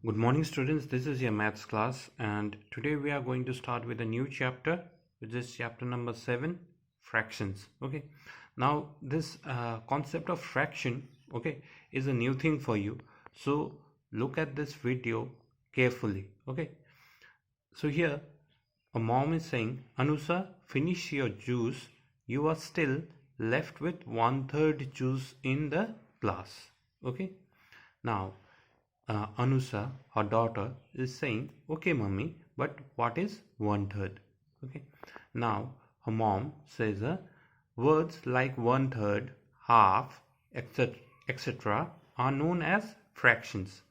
Good morning, students. This is your maths class, and today we are going to start with a new chapter, which is chapter number 7, fractions. Okay, now this concept of fraction, okay, is a new thing for you. So look at this video carefully. Okay, so here a mom is saying, Anusa, finish your juice. You are still left with 1/3 juice in the glass. Okay, now Anusa, her daughter, is saying, okay, mummy, but what is 1/3? Okay. Now, her mom says, words like 1/3, half, etc., are known as fractions.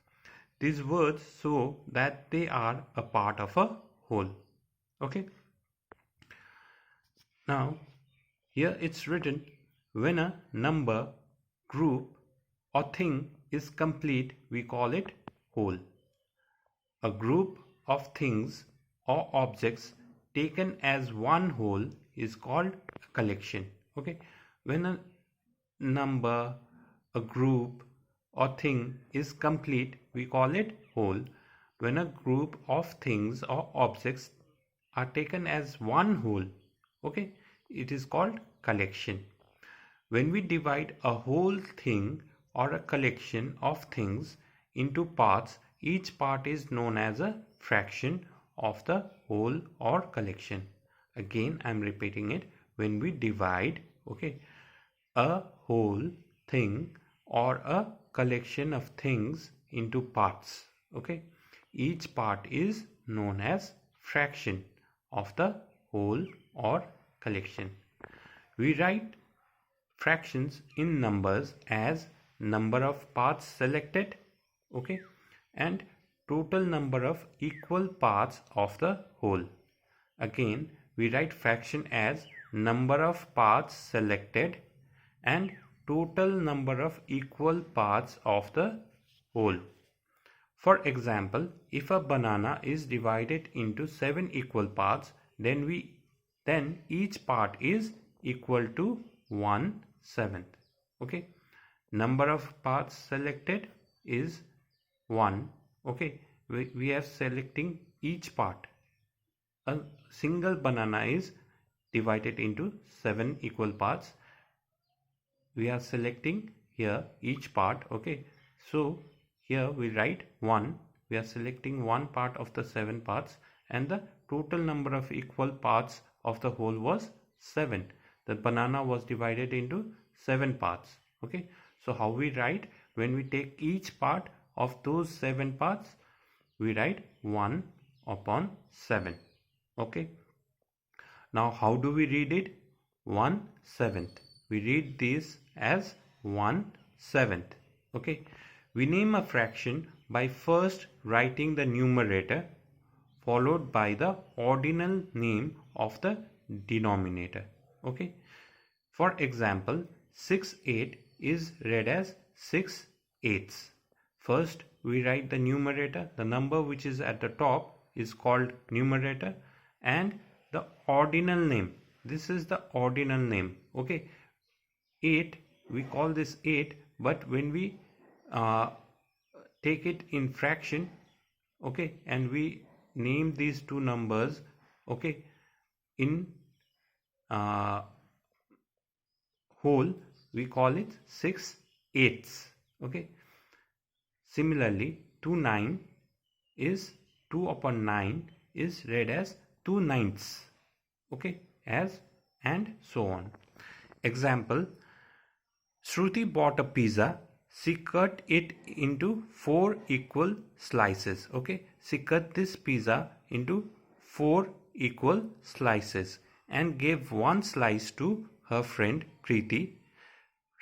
These words show that they are a part of a whole. Okay. Now, here it's written, when a number, group, or thing is complete, we call it whole. A group of things or objects taken as one whole is called a collection. Okay, when a number, a group, or thing is complete, we call it whole. When a group of things or objects are taken as one whole, okay, it is called collection. When we divide a whole thing or a collection of things into parts, each part is known as a fraction of the whole or collection. Again, I am repeating it. When we divide, okay, a whole thing or a collection of things into parts, okay, each part is known as fraction of the whole or collection. We write fractions in numbers as number of parts selected, okay, and total number of equal parts of the whole. Again, we write fraction as number of parts selected and total number of equal parts of the whole. For example, if a banana is divided into 7 equal parts, then each part is equal to 1/7. Okay, number of parts selected is 1. Okay, we are selecting each part. A single banana is divided into 7 equal parts. We are selecting here each part. Okay, so here we write 1. We are selecting one part of the 7 parts, and the total number of equal parts of the whole was 7. The banana was divided into 7 parts. Okay, so how we write? When we take each part of those 7 parts, we write 1/7. Okay, now how do we read it? 1/7. We read this as 1/7. Okay, we name a fraction by first writing the numerator followed by the ordinal name of the denominator. Okay, for example, 6/8 is read as 6/8. First we write the numerator. The number which is at the top is called numerator, and the ordinal name, this is the ordinal name. Okay, 8, we call this 8, but when we take it in fraction, okay, and we name these two numbers, okay, in whole, we call it 6/8. Okay, similarly 2/9 is 2/9 is read as 2/9. Okay, as and so on. Example, Shruti bought a pizza. She cut it into 4 equal slices. Okay, she cut this pizza into 4 equal slices and gave one slice to her friend Kriti.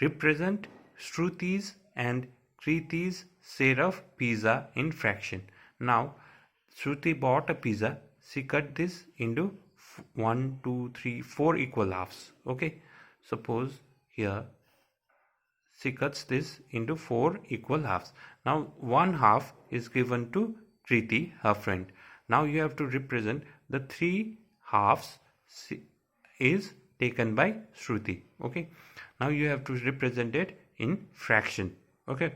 Represent Shruti's and Kriti's share of pizza in fraction. Now, Shruti bought a pizza. She cut this into 1, 2, 3, 4 equal halves. Okay, suppose here she cuts this into 4 equal halves. Now, 1/2 is given to Kriti, her friend. Now, you have to represent the 3 halves is taken by Shruti. Okay, now you have to represent it in fraction. Okay,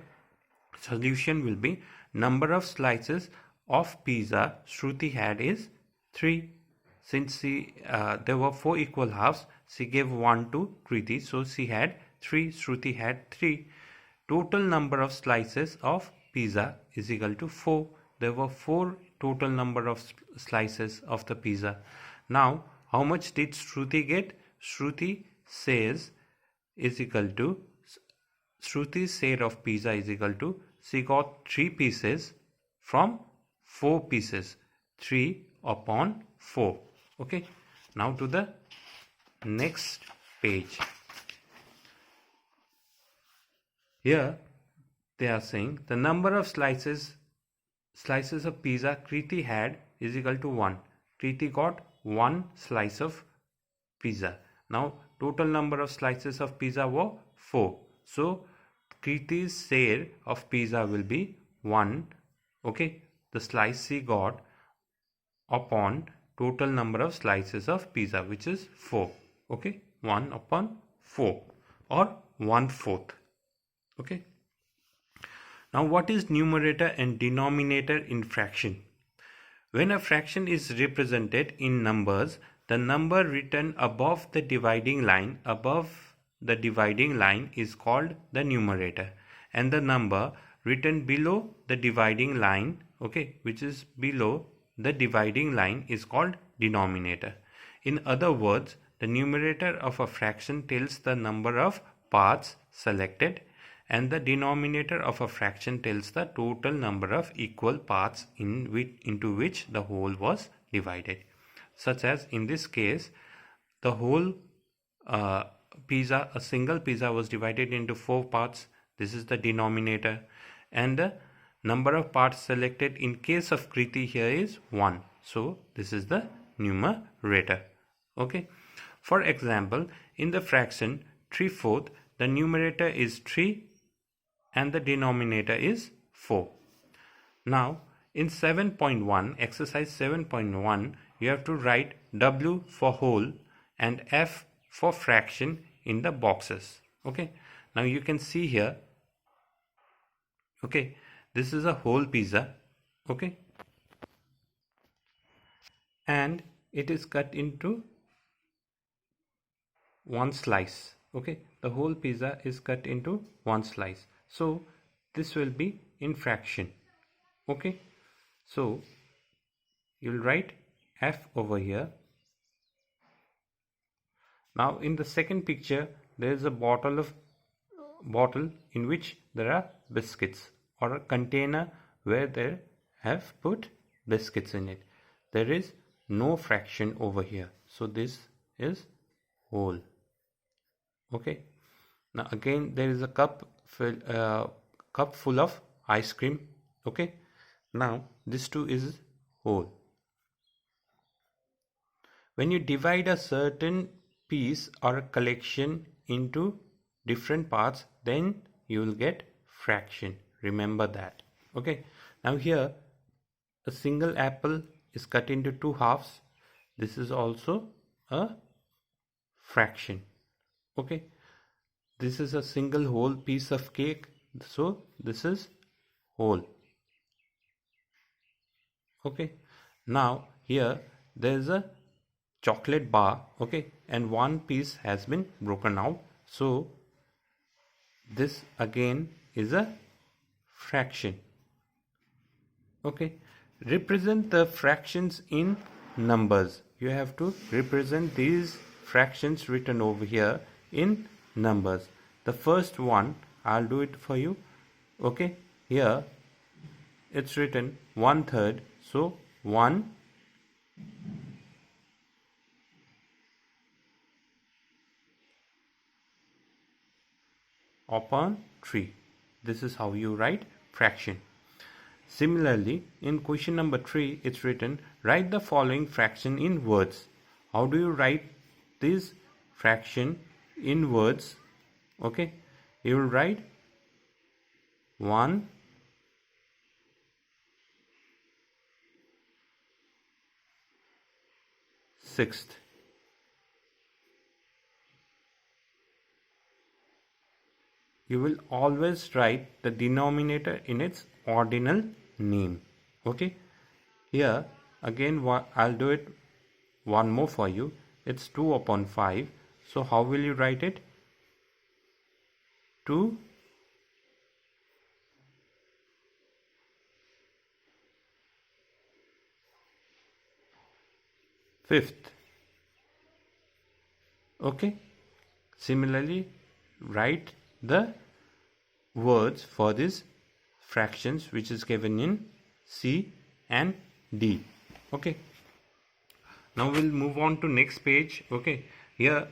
solution will be number of slices of pizza Shruti had is 3. Since there were 4 equal halves, she gave 1 to Kriti, so she had 3. Shruti had 3. Total number of slices of pizza is equal to 4. There were 4 total number of slices of the pizza. Now, how much did Shruti get? Shruti says is equal to Shruti's share of pizza is equal to, she got 3 pieces from 4 pieces. 3 upon 4. Okay. Now to the next page. Here they are saying the number of slices of pizza Kriti had is equal to 1. Kriti got 1 slice of pizza. Now total number of slices of pizza were 4. So Kriti's share of pizza will be 1. Okay, the slice she got upon total number of slices of pizza, which is 4. Okay, 1 upon 4 or 1/4. Okay. Now what is numerator and denominator in fraction? When a fraction is represented in numbers, the number written above the dividing line is called the numerator, and the number written below the dividing line, okay, which is below the dividing line, is called denominator. In other words, the numerator of a fraction tells the number of parts selected, and the denominator of a fraction tells the total number of equal parts into which the whole was divided. Such as in this case, the whole pizza, a single pizza, was divided into 4 parts. This is the denominator, and the number of parts selected in case of Kriti here is 1. So this is the numerator. Okay. For example, in the fraction 3/4, the numerator is 3 and the denominator is 4. Now in 7.1, exercise 7.1, you have to write W for whole and F for fraction in the boxes. Okay. Now you can see here, okay, this is a whole pizza, okay, and it is cut into 1 slice. Okay, the whole pizza is cut into 1 slice. So this will be in fraction. Okay, so you'll write F over here. Now in the second picture, there is a bottle in which there are biscuits, or a container where they have put biscuits in it. There is no fraction over here, so this is whole. Okay. Now again there is a cup full of ice cream. Okay. Now this too is whole. When you divide a certain piece or a collection into different parts, then you will get fraction. Remember that. Okay. Now here a single apple is cut into 2 halves. This is also a fraction. Okay. This is a single whole piece of cake, so this is whole. Okay. Now here there is a chocolate bar, okay, and one piece has been broken out, so this again is a fraction. Okay. Represent the fractions in numbers. You have to represent these fractions written over here in numbers. The first one, I'll do it for you. Okay. Here it's written 1/3, so 1 upon 3. This is how you write fraction. Similarly, in question number 3, it's written, write the following fraction in words. How do you write this fraction in words? Okay, you will write 1/6. You will always write the denominator in its ordinal name. Okay, here again I'll do it one more for you. It's 2 upon 5. So how will you write it? 2 fifth. Okay, similarly write the words for these fractions which is given in C and D. Okay, now we'll move on to next page. Okay, here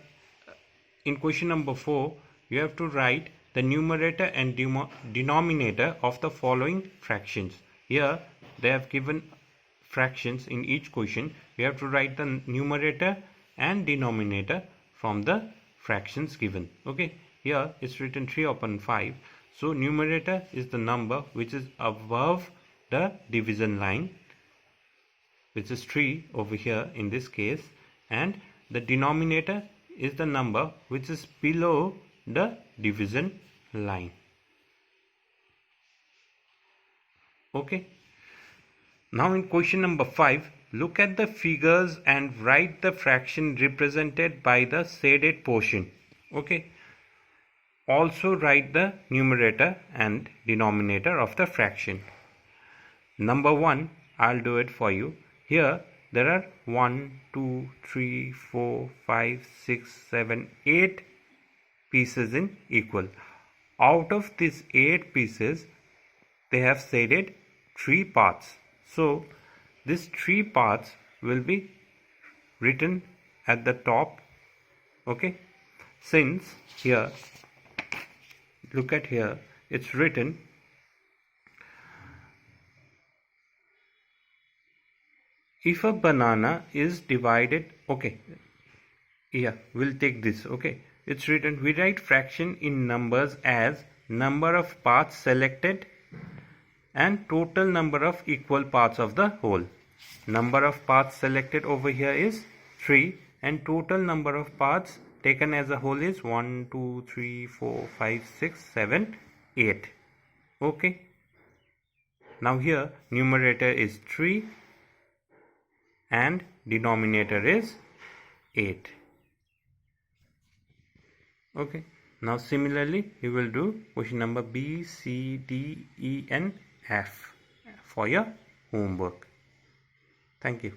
in question number 4 you have to write the numerator and denominator of the following fractions. Here they have given fractions in each question. You have to write the numerator and denominator from the fractions given. Okay, here it's written 3 upon 5. So numerator is the number which is above the division line, which is 3 over here in this case, and the denominator is the number which is below the division line. Okay, now in question number 5, look at the figures and write the fraction represented by the shaded portion. Okay, also write the numerator and denominator of the fraction. Number 1, I'll do it for you. Here there are 1, 2, 3, 4, 5, 6, 7, 8 pieces in equal. Out of these 8 pieces, they have shaded 3 parts. So these 3 parts will be written at the top. Okay, since here, look at here, it's written if a banana is divided. Okay, yeah, we'll take this. Okay, it's written, we write fraction in numbers as number of parts selected and total number of equal parts of the whole. Number of parts selected over here is 3 and total number of parts taken as a whole is 1, 2, 3, 4, 5, 6, 7, 8. Okay, now here numerator is 3 and denominator is 8. Okay, now similarly you will do question number B, C, D, E and F for your homework. Thank you.